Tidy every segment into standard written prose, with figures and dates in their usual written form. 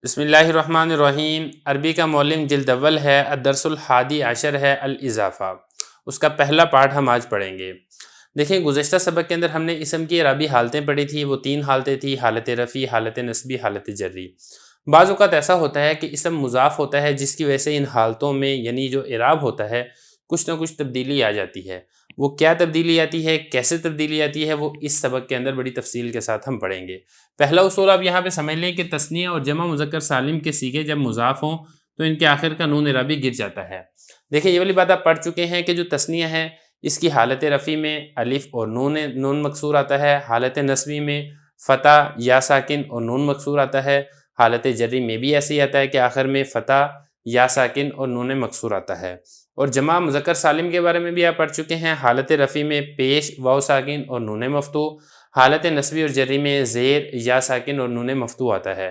بسم اللہ الرحمن الرحیم۔ عربی کا معلم جلد اول ہے، الدرس الحادی عشر ہے، الاضافہ، اس کا پہلا پارٹ ہم آج پڑھیں گے۔ دیکھیں گزشتہ سبق کے اندر ہم نے اسم کی اعرابی حالتیں پڑھی تھی، وہ 3 حالتیں تھی، حالت رفع، حالت نصبی، حالت جری۔ بعض اوقات ایسا ہوتا ہے کہ اسم مضاف ہوتا ہے جس کی وجہ سے ان حالتوں میں یعنی جو اعراب ہوتا ہے کچھ نہ کچھ تبدیلی آ جاتی ہے۔ وہ کیا تبدیلی آتی ہے، کیسے تبدیلی آتی ہے، وہ اس سبق کے اندر بڑی تفصیل کے ساتھ ہم پڑھیں گے۔ پہلا اصول آپ یہاں پہ سمجھ لیں کہ تثنیہ اور جمع مذکر سالم کے صیغے جب مضاف ہوں تو ان کے آخر کا نون اعرابی گر جاتا ہے۔ دیکھیں یہ والی بات آپ پڑھ چکے ہیں کہ جو تثنیہ ہے اس کی حالت رفع میں الف اور نون مکسور آتا ہے، حالت نصبی میں فتح یا ساکن اور نون مکسور آتا ہے، حالت جری میں بھی ایسے ہی آتا ہے کہ آخر میں فتح یا ساکن اور نون مکسور آتا ہے۔ اور جمع مذکر سالم کے بارے میں بھی آپ پڑھ چکے ہیں، حالت رفع میں پیش واو ساکن اور نون مفتوح، حالت نصبی اور جری میں زیر یا ساکن اور نون مفتوح آتا ہے۔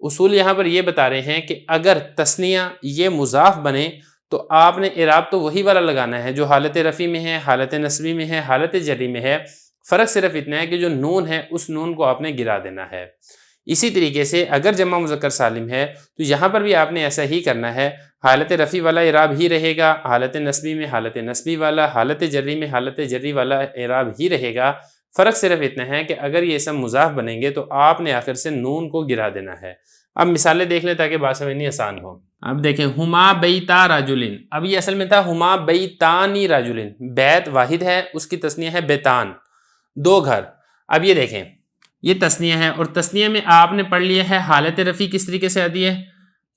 اصول یہاں پر یہ بتا رہے ہیں کہ اگر تثنیہ یہ مضاف بنے تو آپ نے اعراب تو وہی والا لگانا ہے جو حالت رفع میں ہے، حالت نصبی میں ہے، حالت جری میں ہے، فرق صرف اتنا ہے کہ جو نون ہے اس نون کو آپ نے گرا دینا ہے۔ اسی طریقے سے اگر جمع مذکر سالم ہے تو یہاں پر بھی آپ نے ایسا ہی کرنا ہے، حالت رفع والا اعراب ہی رہے گا، حالت نصبی میں حالت نصبی والا، حالت جری میں حالت جری والا اعراب ہی رہے گا۔ فرق صرف اتنا ہے کہ اگر یہ اسم مضاف بنیں گے تو آپ نے آخر سے نون کو گرا دینا ہے۔ اب مثالیں دیکھ لیں تاکہ بات سمجھنی آسان ہو۔ اب دیکھیں ہما بیتا رجلن، اب یہ اصل میں تھا ہما بیتانی رجلن، بیت واحد ہے، اس کی تثنیہ ہے بیتان، 2 گھر۔ اب یہ دیکھیں یہ تثنیہ ہے اور تثنیہ میں آپ نے پڑھ لیا ہے حالت رفع کس طریقے سے آتی ہے،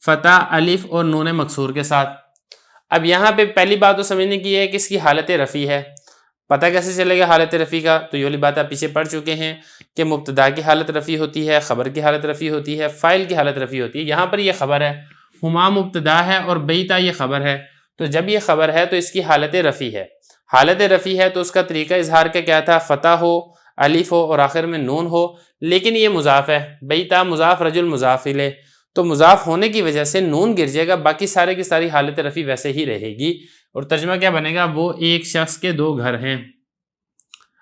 فتح الف اور نون مکسور کے ساتھ۔ اب یہاں پہ پہلی بات تو سمجھنے کی ہے کہ اس کی حالت رفع ہے، پتہ کیسے چلے گا حالت رفع کا، تو یہ والی بات آپ پیچھے پڑھ چکے ہیں کہ مبتدا کی حالت رفع ہوتی ہے، خبر کی حالت رفع ہوتی ہے، فاعل کی حالت رفع ہوتی ہے۔ یہاں پر یہ خبر ہے، ہما مبتدا ہے اور بیتا یہ خبر ہے، تو جب یہ خبر ہے تو اس کی حالت رفع ہے۔ حالت رفع ہے تو اس کا طریقہ اظہار کا کیا تھا، فتح ہو، الف ہو اور آخر میں نون ہو، لیکن یہ مضاف ہے، بیتا مضاف رجل مضاف الیہ، تو مضاف ہونے کی وجہ سے نون گر جائے گا، باقی سارے کی ساری حالت رفع ویسے ہی رہے گی، اور ترجمہ کیا بنے گا، وہ ایک شخص کے 2 گھر ہیں۔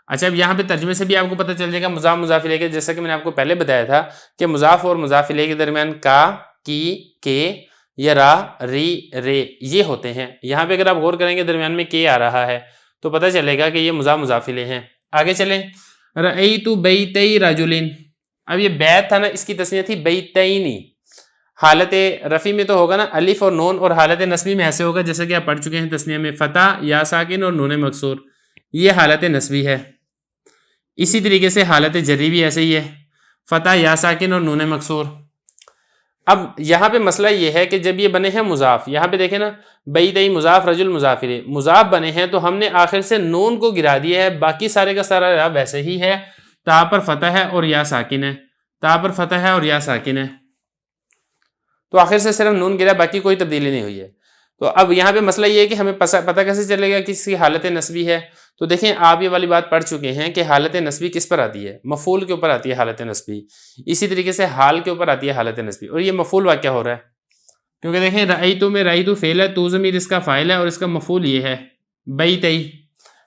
اچھا اب یہاں پہ ترجمے سے بھی آپ کو پتہ چل جائے گا مضاف مضاف الیہ کے، جیسا کہ میں نے آپ کو پہلے بتایا تھا کہ مضاف اور مضاف الیہ کے درمیان کا، کی، کے یا را، ری، رے یہ ہوتے ہیں۔ یہاں پہ اگر آپ غور کریں گے درمیان میں کے آ رہا ہے تو پتہ چلے گا کہ یہ مضاف مضاف الیہ ہیں۔ آگے چلیں، رأیت بیتی رجلن، اب یہ بیت تھا نا، اس کی تثنیہ تھی بیتینی، حالت رفع میں تو ہوگا نا الف اور نون، اور حالت نصبی میں ایسے ہوگا جیسے کہ آپ پڑھ چکے ہیں تثنیہ میں فتح یا ساکن اور نون مکسور، یہ حالت نصبی ہے۔ اسی طریقے سے حالت جری بھی ایسے ہی ہے، فتح یا ساکن اور نون مکسور۔ اب یہاں پہ مسئلہ یہ ہے کہ جب یہ بنے ہیں مضاف، یہاں پہ دیکھیں نا بیتی مضاف رجل مضاف الیہ، مضاف بنے ہیں تو ہم نے آخر سے نون کو گرا دیا ہے، باقی سارے کا سارا اعراب ویسے ہی ہے، تا پر فتح ہے اور یا ساکن ہے، تا پر فتح ہے اور یا ساکن ہے، تو آخر سے صرف نون گرا، باقی کوئی تبدیلی نہیں ہوئی ہے۔ تو اب یہاں پہ مسئلہ یہ ہے کہ ہمیں پتہ کیسے چلے گا کہ اس کی حالت نصبی ہے، تو دیکھیں آپ یہ والی بات پڑھ چکے ہیں کہ حالت نصبی کس پر آتی ہے، مفعول کے اوپر آتی ہے حالت نصبی، اسی طریقے سے حال کے اوپر آتی ہے حالت نصبی، اور یہ مفعول واقع ہو رہا ہے کیونکہ دیکھیں رأیتو میں رأیتو فعل ہے، تو ضمیر اس کا فاعل ہے اور اس کا مفعول یہ ہے بیتی،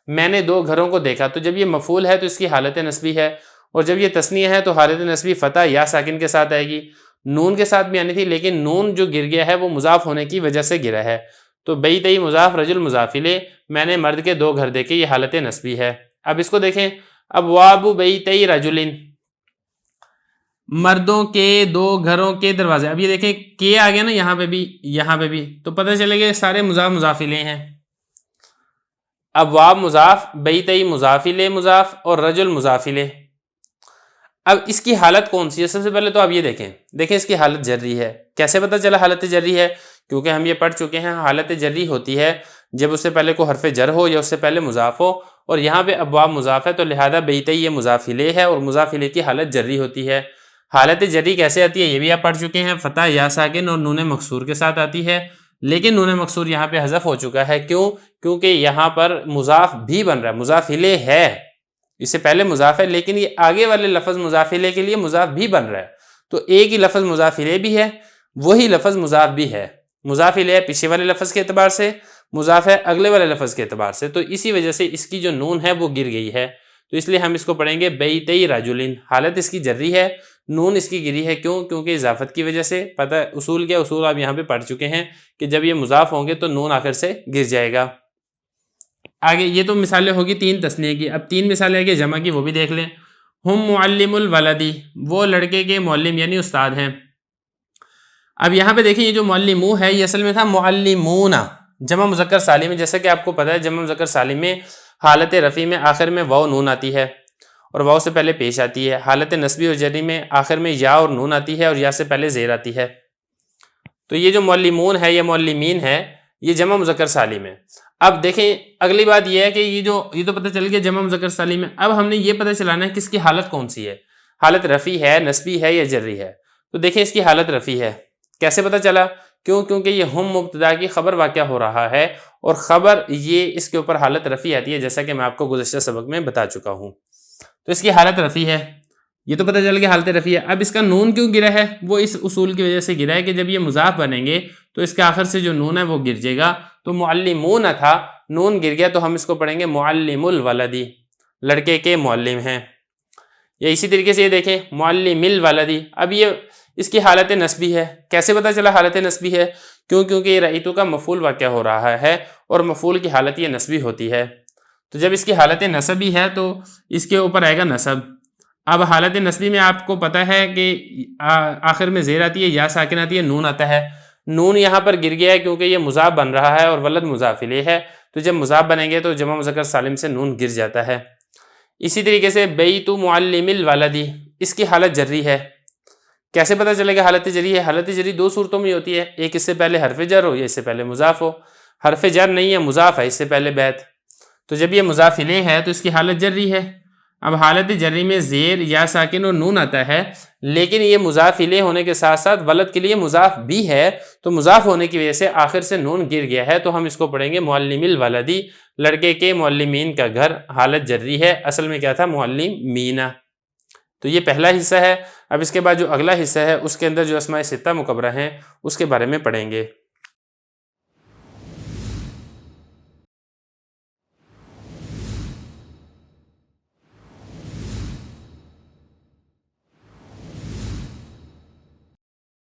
میں نے 2 گھروں کو دیکھا، تو جب یہ مفعول ہے تو اس کی حالت نصبی ہے، اور جب یہ تثنیہ ہے تو حالت نصبی فتح یا ساکن کے ساتھ آئے گی، نون کے ساتھ بھی آنی تھی لیکن نون جو گر گیا ہے وہ مضاف ہونے کی وجہ سے گرا ہے، تو بیتی مضاف رجل مضاف الیہ، میں نے مرد کے 2 گھر دیکھے، یہ حالت نصبی ہے۔ اب اس کو دیکھیں، ابواب بیتی رجل، مردوں کے 2 گھروں کے دروازے، اب یہ دیکھیں کہ آ گیا نا یہاں پہ بھی، تو پتہ چلے گا سارے مضاف مضاف الیہ ہیں۔ ابواب مضاف، بیتی مضاف الیہ مضاف اور رجل مضاف الیہ۔ اب اس کی حالت کون سی ہے، سب سے پہلے تو آپ یہ دیکھیں اس کی حالت جری ہے۔ کیسے پتہ چلا حالت جری ہے، کیونکہ ہم یہ پڑھ چکے ہیں حالت جری ہوتی ہے جب اس سے پہلے کوئی حرف جر ہو یا اس سے پہلے مضاف ہو، اور یہاں پہ ابواب مضاف ہے تو لہذا بیتی یہ مضاف الیہ ہے اور مضاف الیہ کی حالت جری ہوتی ہے۔ حالت جری کیسے آتی ہے یہ بھی آپ پڑھ چکے ہیں، فتح یا ساکن اور نون مکسور کے ساتھ آتی ہے، لیکن نون مکسور یہاں پہ حذف ہو چکا ہے، کیونکہ یہاں پر مضاف بھی بن رہا ہے، مضاف الیہ ہے، اس سے پہلے مضاف ہے لیکن یہ آگے والے لفظ مضاف الیہ کے لیے مضاف بھی بن رہا ہے، تو ایک ہی لفظ مضاف الیہ بھی ہے، وہی لفظ مضاف بھی ہے، مضاف الیہ پیچھے والے لفظ کے اعتبار سے، مضاف ہے اگلے والے لفظ کے اعتبار سے، تو اسی وجہ سے اس کی جو نون ہے وہ گر گئی ہے، تو اس لیے ہم اس کو پڑھیں گے بیتی رجلن، حالت اس کی جری ہے نون اس کی گری ہے کیوں؟ کیونکہ اضافت کی وجہ سے. پتہ اصول کیا؟ اصول آپ یہاں پہ پڑھ چکے ہیں کہ جب یہ مضاف ہوں گے تو نون آخر سے گر جائے گا. آگے یہ تو مثالیں ہوگی 3 تثنیہ کی. اب 3 مثالیں آگے جمع کی، وہ بھی دیکھ لیں. ہم معلم الولدی، وہ لڑکے کے معلم یعنی استاد ہیں. اب یہاں پہ دیکھیں یہ جو معلمو ہے یہ اصل میں تھا معلمون جمع مذکر سالم میں. جیسا کہ آپ کو پتہ ہے جمع مذکر سالم میں حالت رفیع میں آخر میں واو نون آتی ہے اور واو سے پہلے پیش آتی ہے. حالت نصبی اور جری میں آخر میں یا اور نون آتی ہے اور یا سے پہلے زیر آتی ہے. تو یہ جو معلمون ہے یا معلمین ہے یہ جمع مذکر سالم ہے. اب دیکھیں اگلی بات یہ ہے کہ یہ تو پتہ چل گیا جمع مذکر سالم ہے. اب ہم نے یہ پتہ چلانا ہے کہ اس کی حالت کون سی ہے، حالت رفیع ہے، نصبی ہے یا جری ہے. تو دیکھیں اس کی حالت رفیع ہے. کیسے پتہ چلا؟ کیونکہ یہ ہم مبتدا کی خبر واقع ہو رہا ہے اور خبر یہ اس کے اوپر حالت رفیع آتی ہے، جیسا کہ میں آپ کو گزشتہ سبق میں بتا چکا ہوں. تو اس کی حالت رفیع ہے، یہ تو پتہ چل گیا حالت رفیع ہے. اب اس کا نون کیوں گرا ہے؟ وہ اس اصول کی وجہ سے گرا ہے کہ جب یہ مضاف بنیں گے تو اس کے آخر سے جو نون ہے وہ گر جائے گا. تو معلمون تھا، نون گر گیا تو ہم اس کو پڑھیں گے معلم الولدی، لڑکے کے معلم ہیں. یا اسی طریقے سے یہ دیکھیں معلم الولدی. اب یہ اس کی حالت نصبی ہے. کیسے پتہ چلا حالت نصبی ہے؟ کیونکہ یہ رأیتو کا مفعول واقع ہو رہا ہے اور مفعول کی حالت یہ نصبی ہوتی ہے. تو جب اس کی حالت نصبی ہے تو اس کے اوپر آئے گا نصب. اب حالت نصبی میں آپ کو پتہ ہے کہ آخر میں زیر آتی ہے، یا ساکن آتی ہے، نون آتا ہے. نون یہاں پر گر گیا ہے کیونکہ یہ مضاف بن رہا ہے اور ولد مضاف الیہ ہے. تو جب مضاف بنیں گے تو جمع مذکر سالم سے نون گر جاتا ہے. اسی طریقے سے بیت معلم الولدی، اس کی حالت جری ہے. کیسے پتہ چلے گا حالت جری ہے؟ حالت جری 2 صورتوں میں ہوتی ہے، ایک اس سے پہلے حرف جر ہو یا اس سے پہلے مضاف ہو. حرف جر نہیں ہے، مضاف ہے اس سے پہلے بیت. تو جب یہ مضاف الیہ ہے تو اس کی حالت جری ہے. اب حالت جری میں زیر یا ساکن اور نون آتا ہے، لیکن یہ مضاف الیہ ہونے کے ساتھ ساتھ ولد کے لیے مضاف بھی ہے، تو مضاف ہونے کی وجہ سے آخر سے نون گر گیا ہے. تو ہم اس کو پڑھیں گے معلم الولدی، لڑکے کے معلمین کا گھر. حالت جری ہے، اصل میں کیا تھا؟ معلمین. تو یہ پہلا حصہ ہے. اب اس کے بعد جو اگلا حصہ ہے اس کے اندر جو اسماء ستہ مکبرہ ہیں اس کے بارے میں پڑھیں گے.